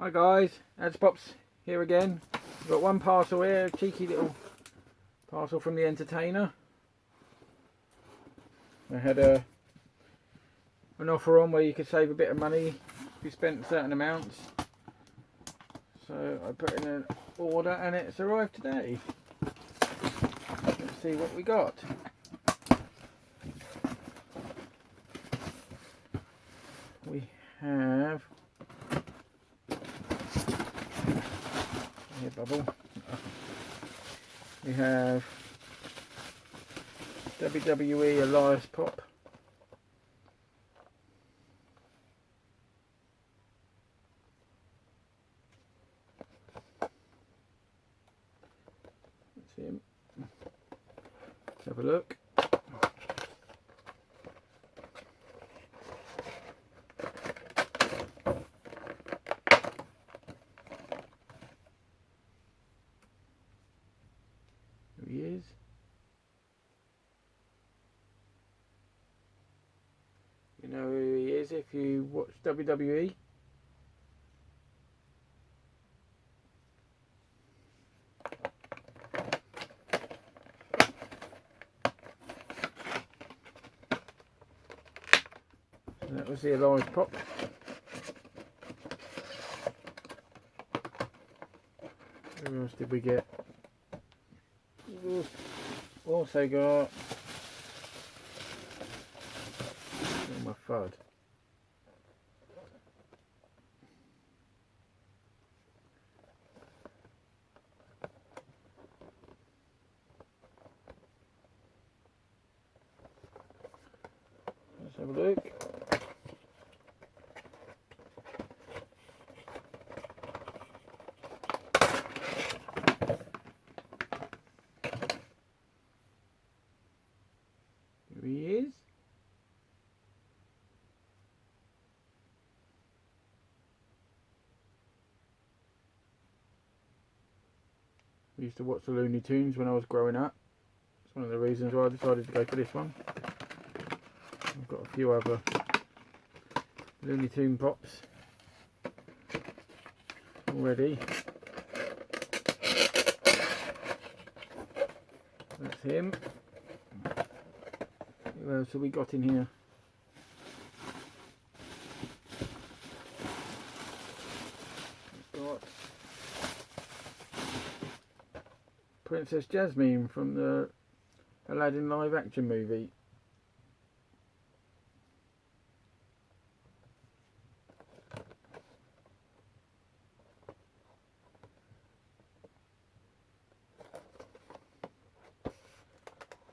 Hi guys, Ad's Pops here again. We've got one parcel here, a cheeky little parcel from the entertainer. I had an offer on where you could save a bit of money if you spent certain amounts. So I put in an order and it's arrived today. Let's see what we got. We have bubble. We have WWE Elias Pop. That's him. Let's have a look. He is. You know who he is if you watch WWE. So that was the Elias Pop. Who else did we get? We've also got my FUD. Let's have a look. Here he is. I used to watch the Looney Tunes when I was growing up. It's one of the reasons why I decided to go for this one. I've got a few other Looney Tune pops already. That's him. Who else have we got in here? We've got Princess Jasmine from the Aladdin live action movie.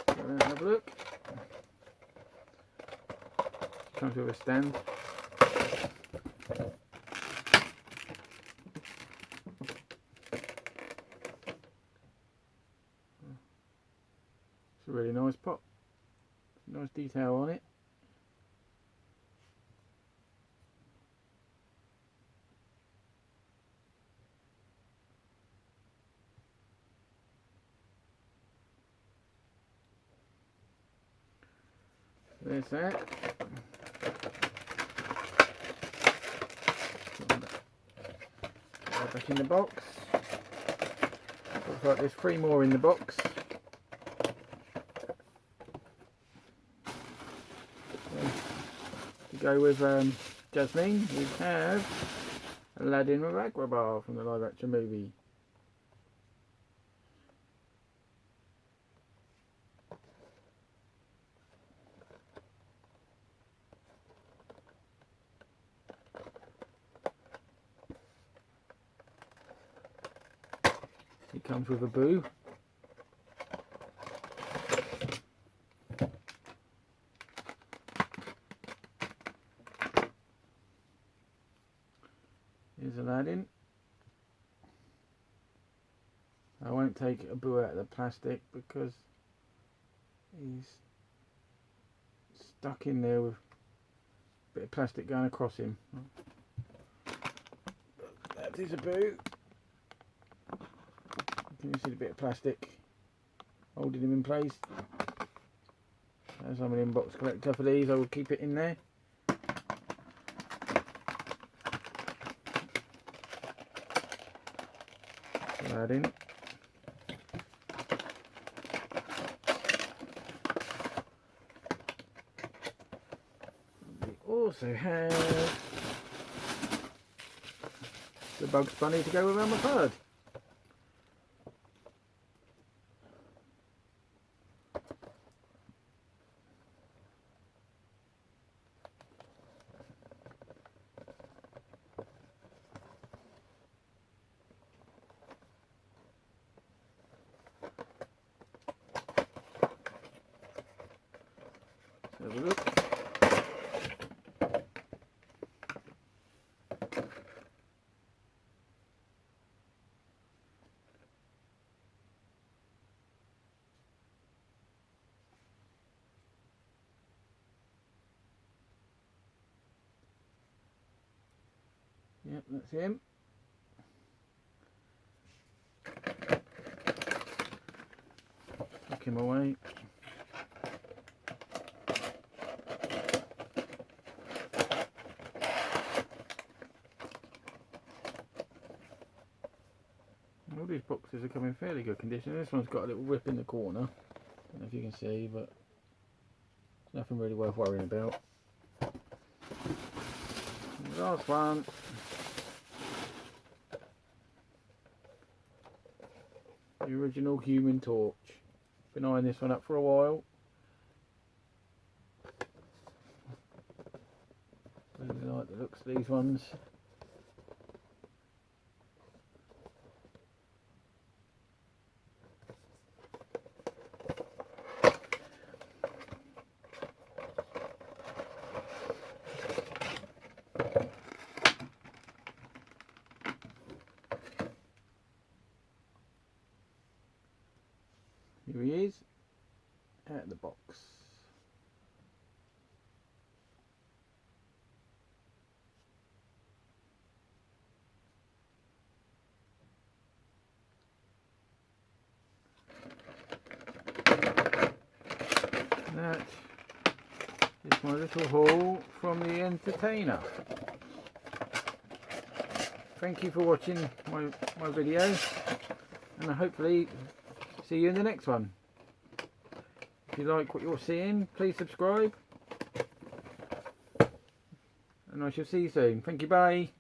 Have a look. Comes with a stand. It's a really nice pop. Nice detail on it. There's that. Back in the box. Looks like there's 3 more in the box. To go with Jasmine, we have Aladdin with Agrabah from the live action movie. It comes with a boo. Here's Aladdin. I won't take a boo out of the plastic because he's stuck in there with a bit of plastic going across him. That is a boo. You can see the bit of plastic holding him in place. As I'm an inbox collector for these, I will keep it in there. Add in. We also have the Bugs Bunny to go around my card. Have a look. Yep, that's him. Tuck him away. All these boxes are coming in fairly good condition. This one's got a little rip in the corner. Don't know if you can see, but it's nothing really worth worrying about. And the last one. The original Human Torch. Been eyeing this one up for a while. Really like the looks of these ones. Here he is, out of the box. That is my little haul from the entertainer. Thank you for watching my video, and I hopefully see you in the next one. If you like what you're seeing, please subscribe, and I shall see you soon. Thank you, bye.